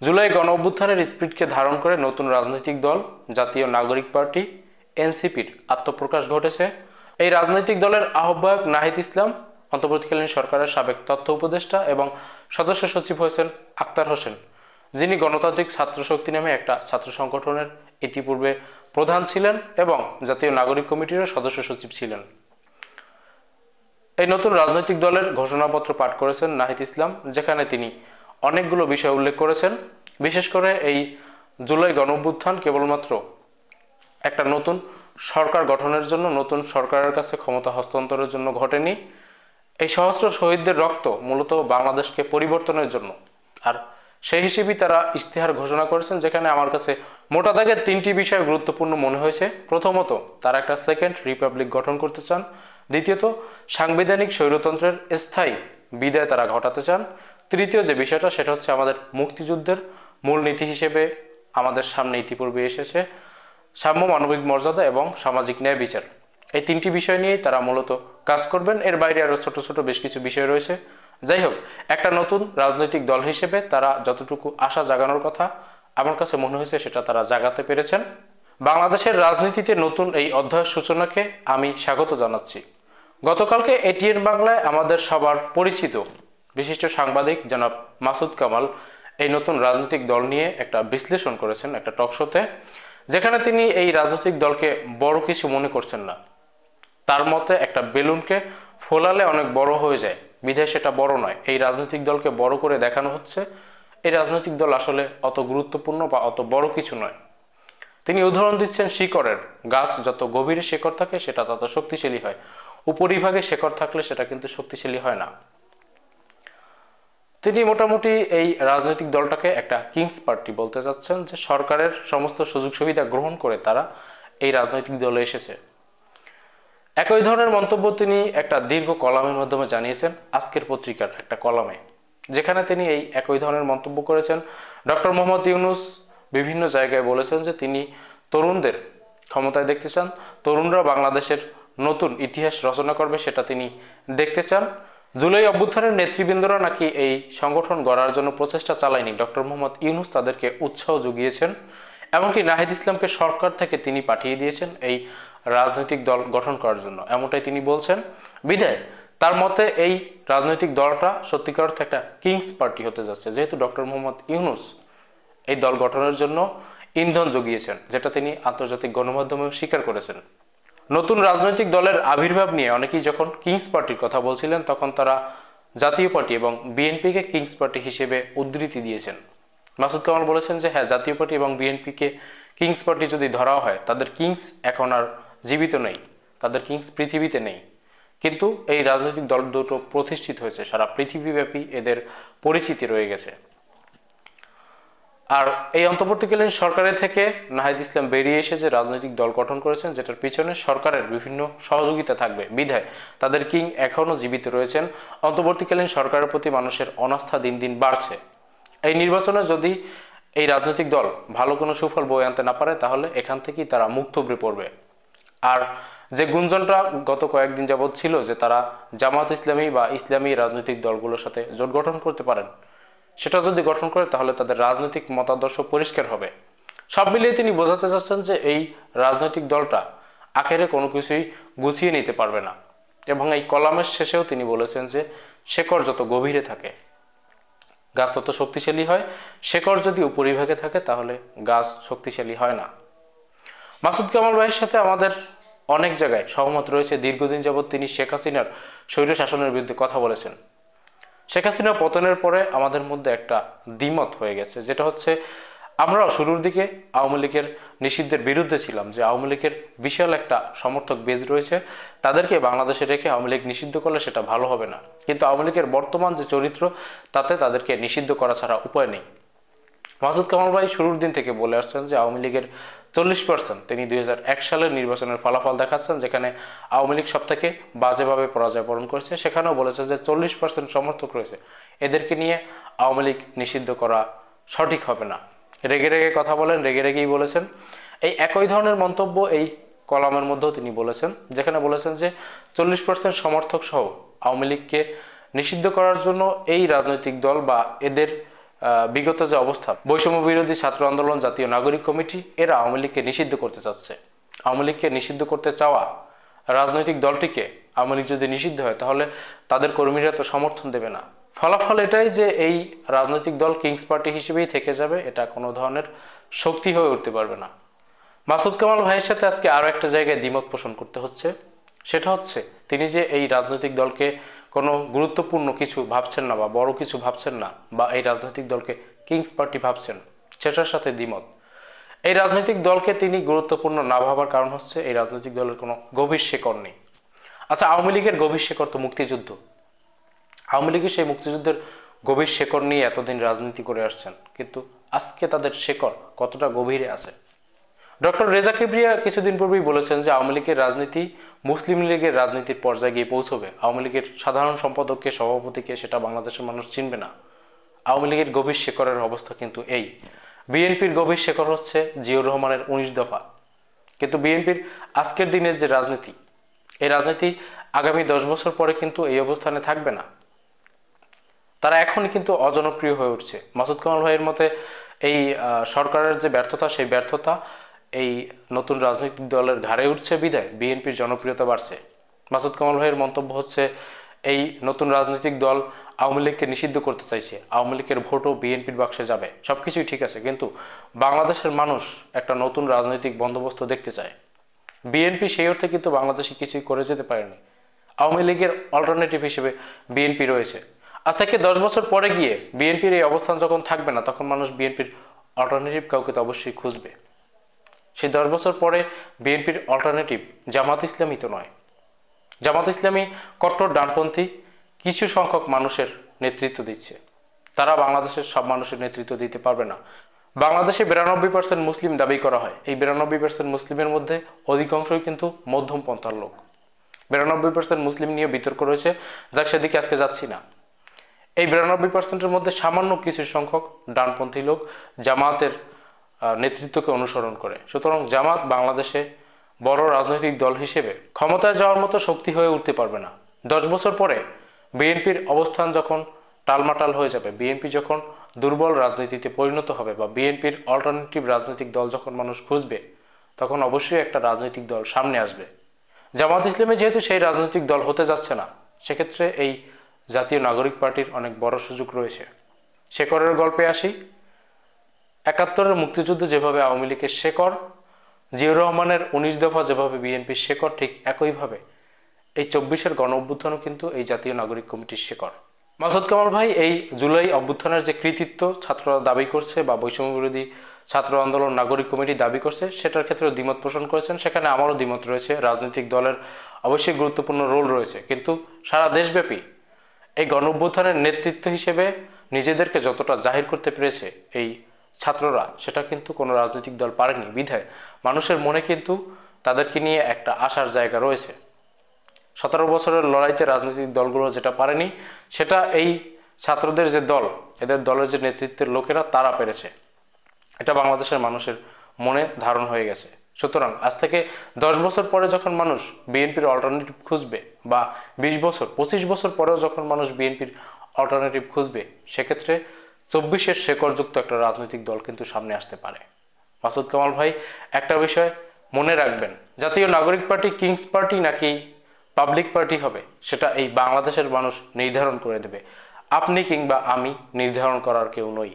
জুলাই গণ অভ্যুত্থানের স্পিরিটকে ধারণ করে নতুন রাজনৈতিক দল জাতীয় নাগরিক পার্টি এনসিপির আত্মপ্রকাশ ঘটেছে। এই রাজনৈতিক দলের আহ্বায়ক নাহিদ ইসলাম অন্তর্বর্তীকালীন সরকারের সাবেক তথ্য উপদেষ্টা এবং সদস্য সচিব হয়েছেন আক্তার হোসেন, যিনি গণতান্ত্রিক ছাত্র শক্তি নামে একটা ছাত্র সংগঠনের ইতিপূর্বে প্রধান ছিলেন এবং জাতীয় নাগরিক কমিটিরও সদস্য সচিব ছিলেন। এই নতুন রাজনৈতিক দলের ঘোষণাপত্র পাঠ করেছেন নাহিদ ইসলাম, যেখানে তিনি অনেকগুলো বিষয় উল্লেখ করেছেন। বিশেষ করে এই জুলাই গণঅভ্যুত্থান কেবলমাত্র একটা নতুন সরকার গঠনের জন্য, নতুন সরকারের কাছে ক্ষমতা হস্তান্তরের জন্য ঘটেনি। এই সহস্র শহীদদের রক্ত মূলত বাংলাদেশকে পরিবর্তনের জন্য। আর সেই হিসেবেই তারা ইশতেহার ঘোষণা করেছেন, যেখানে আমার কাছে মোটা দাগের তিনটি বিষয় গুরুত্বপূর্ণ মনে হয়েছে। প্রথমত, তারা একটা সেকেন্ড রিপাবলিক গঠন করতে চান। দ্বিতীয়ত, সাংবিধানিক স্বৈরতন্ত্রের স্থায়ী বিদায় তারা ঘটাতে চান। তৃতীয় যে বিষয়টা, সেটা হচ্ছে আমাদের মুক্তিযুদ্ধের মূলনীতি হিসেবে আমাদের সামনে ইতিপূর্বে এসেছে সাম্য, মানবিক মর্যাদা এবং সামাজিক ন্যায় বিচার। এই তিনটি বিষয় নিয়েই তারা মূলত কাজ করবেন। এর বাইরে আরও ছোট ছোট বেশ কিছু বিষয় রয়েছে। যাই হোক, একটা নতুন রাজনৈতিক দল হিসেবে তারা যতটুকু আশা জাগানোর কথা আমার কাছে মনে হয়েছে সেটা তারা জাগাতে পেরেছেন। বাংলাদেশের রাজনীতিতে নতুন এই অধ্যায়ের সূচনাকে আমি স্বাগত জানাচ্ছি। গতকালকে এটিএন বাংলায় আমাদের সবার পরিচিত বিশিষ্ট সাংবাদিক জনাব মাসুদ কামাল এই নতুন রাজনৈতিক দল নিয়ে একটা বিশ্লেষণ করেছেন একটা টকশোতে, যেখানে তিনি এই রাজনৈতিক দলকে বড় কিছু মনে করছেন না। তার মতে একটা বেলুনকে ফোলালে অনেক বড় হয়ে যায়, বিধায় সেটা বড় নয়। এই রাজনৈতিক দলকে বড় করে দেখানো হচ্ছে। এই রাজনৈতিক দল আসলে অত গুরুত্বপূর্ণ বা অত বড় কিছু নয়। তিনি উদাহরণ দিচ্ছেন শিকড়ের। গাছ যত গভীরে শিকড় থাকে সেটা তত শক্তিশালী হয়, উপরিভাগে শিকড় থাকলে সেটা কিন্তু শক্তিশালী হয় না। তিনি মোটামুটি এই রাজনৈতিক দলটাকে একটা কিংস পার্টি বলতে চাচ্ছেন, যে সরকারের সমস্ত সুযোগ সুবিধা গ্রহণ করে তারা এই রাজনৈতিক দলে এসেছে। একই ধরনের মন্তব্য তিনি একটা দীর্ঘ কলামের মাধ্যমে জানিয়েছেন আজকের পত্রিকার একটা কলামে, যেখানে তিনি এই একই ধরনের মন্তব্য করেছেন। ডক্টর মোহাম্মদ ইউনূস বিভিন্ন জায়গায় বলেছেন যে তিনি তরুণদের ক্ষমতায় দেখতে চান, তরুণরা বাংলাদেশের নতুন ইতিহাস রচনা করবে সেটা তিনি দেখতে চান। জুলাই অভ্যুত্থানের নেতৃবৃন্দরা নাকি এই সংগঠন গড়ার জন্য প্রচেষ্টা চালায়নি, ডক্টর মোহাম্মদ ইউনূস তাদেরকে উৎসাহ জুগিয়েছেন। এমনকি নাহিদ ইসলামকে সরকার থেকে তিনি পাঠিয়ে দিয়েছেন এই রাজনৈতিক দল গঠন করার জন্য, এমনটাই তিনি বলছেন। বিধায় তার মতে এই রাজনৈতিক দলটা সত্যিকার অর্থে একটা কিংস পার্টি হতে যাচ্ছে, যেহেতু ডক্টর মোহাম্মদ ইউনূস এই দল গঠনের জন্য ইন্ধন জুগিয়েছেন, যেটা তিনি আন্তর্জাতিক গণমাধ্যমে স্বীকার করেছেন। নতুন রাজনৈতিক দলের আবির্ভাব নিয়ে অনেকেই যখন কিংস পার্টির কথা বলছিলেন, তখন তারা জাতীয় পার্টি এবং বিএনপিকে কিংস পার্টি হিসেবে উদ্ধৃতি দিয়েছেন। মাসুদ কামাল বলেছেন যে হ্যাঁ, জাতীয় পার্টি এবং বিএনপিকে কিংস পার্টি যদি ধরা হয়, তাদের কিংস এখন আর জীবিত নেই, তাদের কিংস পৃথিবীতে নেই। কিন্তু এই রাজনৈতিক দল দুটো প্রতিষ্ঠিত হয়েছে, সারা পৃথিবীব্যাপী এদের পরিচিতি রয়ে গেছে। আর এই অন্তর্বর্তীকালীন সরকারের থেকে নাহিদ ইসলাম বেরিয়ে এসে যে রাজনৈতিক দল গঠন করেছেন, যেটার পিছনে সরকারের বিভিন্ন সহযোগিতা থাকবে, বিধায় তাদের কিং এখনো জীবিত রয়েছেন। অন্তর্বর্তীকালীন সরকারের প্রতি মানুষের অনাস্থা দিন দিন বাড়ছে। এই নির্বাচনে যদি এই রাজনৈতিক দল ভালো কোনো সুফল বয়ে আনতে না পারে, তাহলে এখান থেকেই তারা মুখ থুবড়ে পড়বে। আর যে গুঞ্জনটা গত কয়েকদিন যাবৎ ছিল যে তারা জামাত ইসলামী বা ইসলামী রাজনৈতিক দলগুলোর সাথে জোট গঠন করতে পারেন, সেটা যদি গঠন করে তাহলে তাদের রাজনৈতিক মতাদর্শ পরিষ্কার হবে। সব মিলিয়ে তিনি বোঝাতে চাচ্ছেন যে এই রাজনৈতিক দলটা আখেরে কোনো কিছুই গুছিয়ে নিতে পারবে না। এবং এই কলামের শেষেও তিনি বলেছেন যে শেকড় যত গভীরে থাকে গাছ তত শক্তিশালী হয়, শেকড় যদি উপরিভাগে থাকে তাহলে গাছ শক্তিশালী হয় না। মাসুদ কামাল ভাইয়ের সাথে আমাদের অনেক জায়গায় সহমত রয়েছে। দীর্ঘদিন যাবৎ তিনি শেখ হাসিনার স্বৈর শাসনের বিরুদ্ধে কথা বলেছেন। শেখ হাসিনা পতনের পরে আমাদের মধ্যে একটা দ্বিমত হয়ে গেছে, যেটা হচ্ছে আমরাও শুরুর দিকে আওয়ামী লীগের নিষিদ্ধের বিরুদ্ধে ছিলাম, যে আওয়ামী লীগের বিশাল একটা সমর্থক বেজ রয়েছে, তাদেরকে বাংলাদেশে রেখে আওয়ামী লীগ নিষিদ্ধ করলে সেটা ভালো হবে না। কিন্তু আওয়ামী লীগের বর্তমান যে চরিত্র, তাতে তাদেরকে নিষিদ্ধ করা ছাড়া উপায় নেই। মাসুদ কামাল ভাই শুরুর দিন থেকে বলে আসছেন যে আওয়ামী লীগের 40% তিনি 2001 সালের নির্বাচনের ফলাফল দেখাচ্ছেন, যেখানে আওয়ামী লীগ সব থেকে বাজেভাবে পরাজয় বরণ করেছে। সেখানেও বলেছে যে 40% সমর্থক রয়েছে, এদেরকে নিয়ে আওয়ামী লীগ নিষিদ্ধ করা সঠিক হবে না। রেগে রেগে কথা বলেন, রেগে রেগেই বলেছেন। এই একই ধরনের মন্তব্য এই কলামের মধ্যেও তিনি বলেছেন, যেখানে বলেছেন যে 40% সমর্থক সহ আওয়ামী লীগকে নিষিদ্ধ করার জন্য এই রাজনৈতিক দল বা এদের বিগত যে অবস্থা, বৈষম্য বিরোধী ছাত্র আন্দোলন, জাতীয় নাগরিক কমিটি, এরা আওয়ামী লীগকে নিষিদ্ধ করতে চাচ্ছে। আওয়ামী লীগকে নিষিদ্ধ করতে চাওয়া রাজনৈতিক দলটিকে আওয়ামী লীগ যদি নিষিদ্ধ হয় তাহলে তাদের কর্মীরা তো সমর্থন দেবে না। ফলাফল এটাই যে এই রাজনৈতিক দল কিংস পার্টি হিসেবেই থেকে যাবে, এটা কোনো ধরনের শক্তি হয়ে উঠতে পারবে না। মাসুদ কামাল ভাইয়ের সাথে আজকে আরো একটা জায়গায় দ্বিমত পোষণ করতে হচ্ছে, সেটা হচ্ছে তিনি যে এই রাজনৈতিক দলকে কোনো গুরুত্বপূর্ণ কিছু ভাবছেন না বা বড় কিছু ভাবছেন না, বা এই রাজনৈতিক দলকে কিংস পার্টি ভাবছেন, সেটার সাথে দ্বিমত। এই রাজনৈতিক দলকে তিনি গুরুত্বপূর্ণ না ভাবার কারণ হচ্ছে এই রাজনৈতিক দলের কোনো গভীর শেকড় নেই। আচ্ছা, আওয়ামী লীগের গভীর শেকড় তো মুক্তিযুদ্ধ। আওয়ামী লীগের সেই মুক্তিযুদ্ধের গভীর শেকড় নিয়ে এতদিন রাজনীতি করে আসছেন, কিন্তু আজকে তাদের শেকড় কতটা গভীরে আছে? ডক্টর রেজা কিবরিয়া কিছুদিন পূর্বেই বলেছেন যে আওয়ামী লীগের রাজনীতি মুসলিম লীগের রাজনীতির পর্যায়ে গিয়ে পৌঁছবে। আওয়ামী লীগের সাধারণ সম্পাদককে, সভাপতিকে সেটা বাংলাদেশের মানুষ চিনবে না। আওয়ামী লীগের গভীর শেকড়ের অবস্থা কিন্তু এই। বিএনপির গভীর শেকড় হচ্ছে জিয়াউর রহমানের 19 দফা। কিন্তু বিএনপির আজকের দিনের যে রাজনীতি, এই রাজনীতি আগামী 10 বছর পরে কিন্তু এই অবস্থানে থাকবে না। তারা এখনই কিন্তু অজনপ্রিয় হয়ে উঠছে। মাসুদ কামাল ভাইয়ের মতে এই সরকারের যে ব্যর্থতা, সেই ব্যর্থতা এই নতুন রাজনৈতিক দলের ঘাড়ে উঠছে বিধায় বিএনপির জনপ্রিয়তা বাড়ছে। মাসুদ কামাল ভাইয়ের মন্তব্য হচ্ছে এই নতুন রাজনৈতিক দল আওয়ামী লীগকে নিষিদ্ধ করতে চাইছে, আওয়ামী লীগের ভোটও বিএনপির বাক্সে যাবে, সবকিছুই ঠিক আছে, কিন্তু বাংলাদেশের মানুষ একটা নতুন রাজনৈতিক বন্দোবস্ত দেখতে চায়। বিএনপি সেই অর্থে কিন্তু বাংলাদেশে কিছুই করে যেতে পারেনি। আওয়ামী লীগের অল্টারনেটিভ হিসেবে বিএনপি রয়েছে। আজ থেকে 10 বছর পরে গিয়ে বিএনপির এই অবস্থান যখন থাকবে না, তখন মানুষ বিএনপির অল্টারনেটিভ কাউকে তো অবশ্যই খুঁজবে। সেই 10 বছর পরে বিএনপির অল্টারনেটিভ জামাত ইসলামী তো নয়। জামাত ইসলামী কট্টর ডানপন্থী কিছু সংখ্যক মানুষের নেতৃত্ব দিচ্ছে, তারা বাংলাদেশের সব মানুষের নেতৃত্ব দিতে পারবে না। বাংলাদেশে 92% মুসলিম দাবি করা হয়, এই 92% মুসলিমের মধ্যে অধিকাংশই কিন্তু মধ্যম পন্থার লোক। 92% মুসলিম নিয়ে বিতর্ক রয়েছে, যাক সেদিকে আজকে যাচ্ছি না। এই 92%-এর মধ্যে সামান্য কিছু সংখ্যক ডানপন্থী লোক জামাতের নেতৃত্বকে অনুসরণ করে। সুতরাং জামাত বাংলাদেশে বড় রাজনৈতিক দল হিসেবে ক্ষমতায় যাওয়ার মতো শক্তি হয়ে উঠতে পারবে না। 10 বছর পরে বিএনপির অবস্থান যখন টালমাটাল হয়ে যাবে, বিএনপি যখন দুর্বল রাজনীতিতে পরিণত হবে, বা বিএনপির অল্টারনেটিভ রাজনৈতিক দল যখন মানুষ খুঁজবে, তখন অবশ্যই একটা রাজনৈতিক দল সামনে আসবে। জামাত ইসলামী যেহেতু সেই রাজনৈতিক দল হতে যাচ্ছে না, সেক্ষেত্রে এই জাতীয় নাগরিক পার্টির অনেক বড় সুযোগ রয়েছে। শেকড়ের গল্পে আসি। 71-এর মুক্তিযুদ্ধ যেভাবে আওয়ামী লীগের শেকড়, জিয়াউর রহমানের 19 দফা যেভাবে বিএনপির শেকড়, ঠিক একইভাবে এই 24-এর গণ অভ্যুত্থানও কিন্তু এই জাতীয় নাগরিক কমিটির শেকড়। মাসুদ কামাল ভাই এই জুলাই অভ্যুত্থানের যে কৃতিত্ব ছাত্ররা দাবি করছে, বা বৈষম্য বিরোধী ছাত্র আন্দোলন নাগরিক কমিটি দাবি করছে, সেটার ক্ষেত্রে দ্বিমত পোষণ করেছেন। সেখানে আমারও দ্বিমত রয়েছে। রাজনৈতিক দলের অবশ্যই গুরুত্বপূর্ণ রোল রয়েছে, কিন্তু সারা দেশব্যাপী এই গণ অভ্যুত্থানের নেতৃত্ব হিসেবে নিজেদেরকে যতটা জাহির করতে পেরেছে এই ছাত্ররা, সেটা কিন্তু কোনো রাজনৈতিক দল পারেনি। বিধায় মানুষের মনে কিন্তু তাদেরকে নিয়ে একটা আশার জায়গা রয়েছে। 17 বছরের লড়াইতে রাজনৈতিক দলগুলো যেটা পারেনি, সেটা এই ছাত্রদের যে দল, এদের দলের যে নেতৃত্বের লোকেরা, তারা পেরেছে। এটা বাংলাদেশের মানুষের মনে ধারণ হয়ে গেছে। সুতরাং আজ থেকে 10 বছর পরে যখন মানুষ বিএনপির অল্টারনেটিভ খুঁজবে, বা 20 বছর 25 বছর পরেও যখন মানুষ বিএনপির অল্টারনেটিভ খুঁজবে, সেক্ষেত্রে 24-এর শেকড়যুক্ত একটা রাজনৈতিক দল কিন্তু সামনে আসতে পারে। মাসুদ কামাল ভাই, একটা বিষয় মনে রাখবেন, জাতীয় নাগরিক পার্টি কিংস পার্টি নাকি পাবলিক পার্টি হবে, সেটা এই বাংলাদেশের মানুষ নির্ধারণ করে দেবে। আপনি কিংবা আমি নির্ধারণ করার কেউ নই।